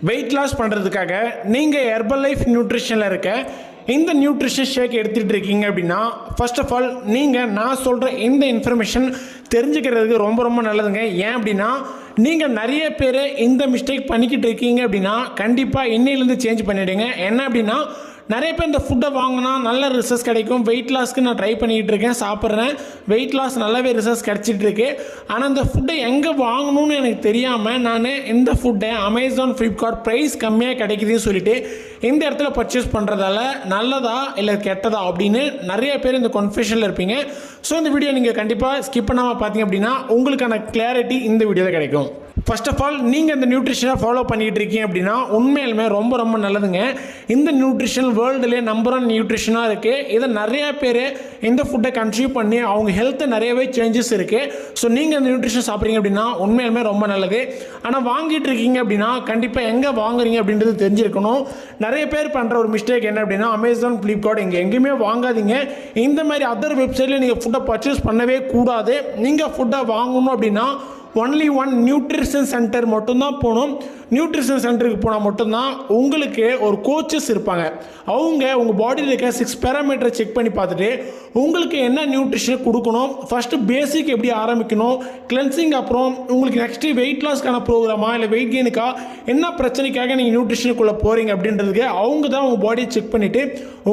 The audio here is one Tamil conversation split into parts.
வெயிட் லாஸ் பண்ணுறதுக்காக நீங்கள் ஹெர்பல் லைஃப் நியூட்ரிஷனில் இருக்க இந்த நியூட்ரிஷன் ஷேக் எடுத்துகிட்டு இருக்கீங்க அப்படின்னா ஃபர்ஸ்ட் ஆஃப் ஆல் நீங்கள் நான் சொல்கிற இந்த இன்ஃபர்மேஷன் தெரிஞ்சுக்கிறதுக்கு ரொம்ப ரொம்ப நல்லதுங்க. ஏன் அப்படின்னா நீங்கள் நிறைய பேர் இந்த மிஸ்டேக் பண்ணிக்கிட்டு இருக்கீங்க அப்படின்னா கண்டிப்பாக இன்னையிலேருந்து சேஞ்ச் பண்ணிவிடுங்க. என்ன அப்படின்னா நிறைய பேர் இந்த ஃபுட்டை வாங்கினா நல்ல ரிசல்ட்ஸ் கிடைக்கும். வெயிட் லாஸ்க்கு நான் ட்ரை பண்ணிக்கிட்டு இருக்கேன், சாப்பிட்றேன், வெயிட் லாஸ் நல்லாவே ரிசல்ட்ஸ் கிடச்சிட்டு இருக்கு. ஆனால் இந்த ஃபுட்டை எங்கே வாங்கணும்னு எனக்கு தெரியாமல் நான் இந்த ஃபுட்டை அமேசான், ஃப்ளிப்கார்ட் ப்ரைஸ் கம்மியாக கிடைக்குதுன்னு சொல்லிட்டு இந்த இடத்துல பர்ச்சேஸ் பண்ணுறதால நல்லதா இல்லை கெட்டதா அப்படின்னு நிறைய பேர் இந்த கன்ஃபியூஷனில் இருப்பீங்க. ஸோ இந்த வீடியோ நீங்கள் கண்டிப்பாக ஸ்கிப் பண்ணாமல் பார்த்தீங்க அப்படின்னா உங்களுக்கான கிளாரிட்டி இந்த வீடியோவில் கிடைக்கும். ஃபர்ஸ்ட் ஆஃப் ஆல் நீங்கள் இந்த நியூட்ரிஷனை ஃபாலோ பண்ணிக்கிட்டு இருக்கீங்க அப்படின்னா உண்மையிலுமே ரொம்ப ரொம்ப நல்லதுங்க. இந்த நியூட்ரிஷன் வேர்ல்டுலேயே நம்பர் 1 நியூட்ரிஷனாக இருக்குது. இதை நிறையா பேர் இந்த ஃபுட்டை கன்சியூம் பண்ணி அவங்க ஹெல்த்து நிறையவே சேஞ்சஸ் இருக்குது. ஸோ நீங்கள் இந்த நியூட்ரிஷன் சாப்பிட்றீங்க அப்படின்னா உண்மையிலுமே ரொம்ப நல்லது. ஆனால் வாங்கிட்டு இருக்கீங்க அப்படின்னா கண்டிப்பாக எங்கே வாங்குறீங்க அப்படின்றது தெரிஞ்சிருக்கணும். நிறைய பேர் பண்ணுற ஒரு மிஸ்டேக் என்ன அப்படின்னா அமேசான், ஃப்ளிப்கார்ட் இங்கே எங்கேயுமே வாங்காதீங்க. இந்த மாதிரி அதர் வெப்சைட்டில் நீங்கள் ஃபுட்டை பர்ச்சேஸ் பண்ணவே கூடாது. நீங்கள் ஃபுட்டை வாங்கணும் அப்படின்னா ஒன்லி ஒன் நியூட்ரிஷன் சென்டர் மட்டும்தான் போகணும். நியூட்ரிஷன் சென்டருக்கு போனால் மட்டும்தான் உங்களுக்கு ஒரு கோச்சஸ் இருப்பாங்க. அவங்க உங்கள் பாடியில் இருக்க 6 பேராமீட்டரை செக் பண்ணி பார்த்துட்டு உங்களுக்கு என்ன நியூட்ரிஷன் கொடுக்கணும், ஃபஸ்ட்டு பேசிக் எப்படி ஆரம்பிக்கணும், கிளென்சிங், அப்புறம் உங்களுக்கு நெக்ஸ்ட்டு வெயிட் லாஸ்க்கான ப்ரோக்ராமா இல்லை வெயிட் கெயினுக்கா என்ன பிரச்சனைக்காக நீங்கள் நியூட்ரிஷனுக்குள்ளே போகிறீங்க அப்படின்றதுக்கு அவங்க தான் உங்கள் பாடியை செக் பண்ணிவிட்டு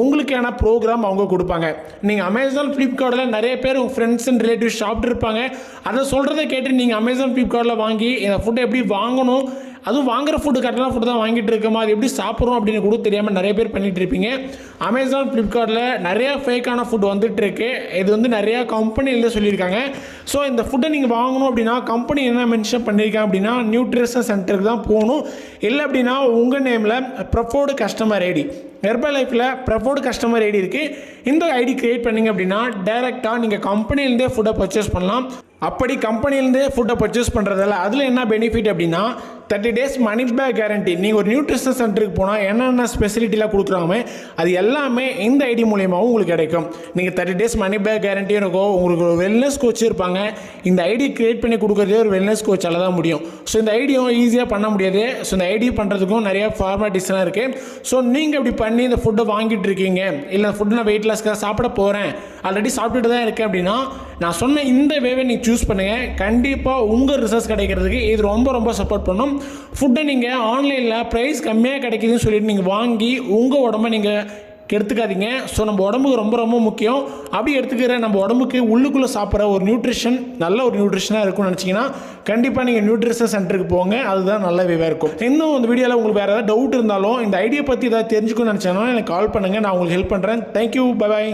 உங்களுக்கான ப்ரோக்ராம் அவங்க கொடுப்பாங்க. நீங்கள் அமேசான், ஃப்ளிப்கார்ட்டில் நிறைய பேர் உங்கள் ஃப்ரெண்ட்ஸ் அண்ட் ரிலேட்டிவ்ஸ் சாப்பிட்டு இருப்பாங்க. அதை சொல்கிறத கேட்டு நீங்கள் அமேசான், ஃப்ளிப்கார்ட்டில் வாங்கி இந்த ஃபுட்டை எப்படி வாங்கணும், அதுவும் வாங்குற ஃபுட்டு கரெக்டான ஃபுட்டு தான் வாங்கிட்டு இருக்கோமா, அது எப்படி சாப்பிட்றோம் அப்படின்னு கூட தெரியாமல் நிறைய பேர் பண்ணிகிட்டு இருப்பீங்க. அமேசான், ஃப்ளிப்கார்ட்டில் நிறையா ஃபேக்கான ஃபுட் வந்துட்டு இருக்கு. இது வந்து நிறையா கம்பெனியில் சொல்லியிருக்காங்க. ஸோ இந்த ஃபுட்டை நீங்கள் வாங்கணும் அப்படின்னா கம்பெனி என்ன மென்ஷன் பண்ணியிருக்காங்க அப்படின்னா நியூட்ரிஷன் சென்டருக்கு தான் போகணும். இல்லை அப்படின்னா உங்கள் நேமில் ப்ரிஃபர்டு கஸ்டமர் ஐடி, ஹெர்பல் லைஃப்பில் ப்ரிஃபர்டு கஸ்டமர் ஐடி இருக்குது. இந்த ஐடி க்ரியேட் பண்ணிங்க அப்படின்னா டைரெக்டாக நீங்கள் கம்பெனிலேருந்தே ஃபுட்டை பர்ச்சேஸ் பண்ணலாம். அப்படி கம்பெனிலேருந்தே ஃபுட்டை பர்ச்சேஸ் பண்ணுறதால அதில் என்ன பெனிஃபிட் அப்படின்னா 30 days மணி பேக் கேரண்டி. நீங்கள் ஒரு நியூட்ரிஷன் சென்டருக்கு போனால் என்னென்ன ஸ்பெசிலிட்டிலாம் கொடுக்குறாங்க அது எல்லாமே இந்த ஐடி மூலியமாகவும் உங்களுக்கு கிடைக்கும். நீங்கள் 30 days மணி பேக் கேரண்டியும் இருக்கும். உங்களுக்கு ஒரு வெல்னஸ் கோச் இருப்பாங்க. இந்த ஐடி க்ரியேட் பண்ணி கொடுக்குறதே ஒரு வெல்னஸ் கோச்சால் தான் முடியும். ஸோ இந்த ஐடியும் ஈஸியாக பண்ண முடியாது. ஸோ இந்த ஐடி பண்ணுறதுக்கும் நிறையா ஃபார்மாலிட்டிஸ்லாம் இருக்குது. ஸோ நீங்கள் இப்படி பண்ணி இந்த ஃபுட்டை வாங்கிட்டு இருக்கீங்க, இல்லை ஃபுட்டு நான் வெயிட் லாஸ்க்காக சாப்பிட போகிறேன், ஆல்ரெடி சாப்பிட்டுட்டு தான் இருக்கேன் அப்படின்னா நான் சொன்ன இந்த வேவை நீங்கள் சூஸ் பண்ணுங்கள். கண்டிப்பாக உங்கள் ரிசல்ட்ஸ் கிடைக்கிறதுக்கு இது ரொம்ப ரொம்ப சப்போர்ட் பண்ணும். ஃபுட்டை நீங்கள் ஆன்லைனில் ப்ரைஸ் கம்மியாக கிடைக்குதுன்னு சொல்லிட்டு நீங்கள் வாங்கி உங்கள் உடம்பை நீங்கள் எடுத்துக்காதீங்க. ஸோ நம்ம உடம்புக்கு ரொம்ப ரொம்ப முக்கியம். அப்படி எடுத்துக்கிற நம்ம உடம்புக்கு உள்ளுக்குள்ளே சாப்பிட்ற ஒரு நியூட்ரிஷன் நல்ல ஒரு நியூட்ரிஷனாக இருக்கும்னு நினச்சிங்கன்னா கண்டிப்பாக நீங்கள் நியூட்ரிஷன் சென்டருக்கு போங்க. அதுதான் நல்ல விவரம் இருக்கும். இன்னும் இந்த வீடியோவில் உங்களுக்கு வேறு ஏதாவது டவுட் இருந்தாலும் இந்த ஐடியா பற்றி ஏதாவது தெரிஞ்சுக்கணும்னு நினச்சாலும் எனக்கு கால் பண்ணுங்கள், நான் உங்களுக்கு ஹெல்ப் பண்ணுறேன். Thank you, bye bye.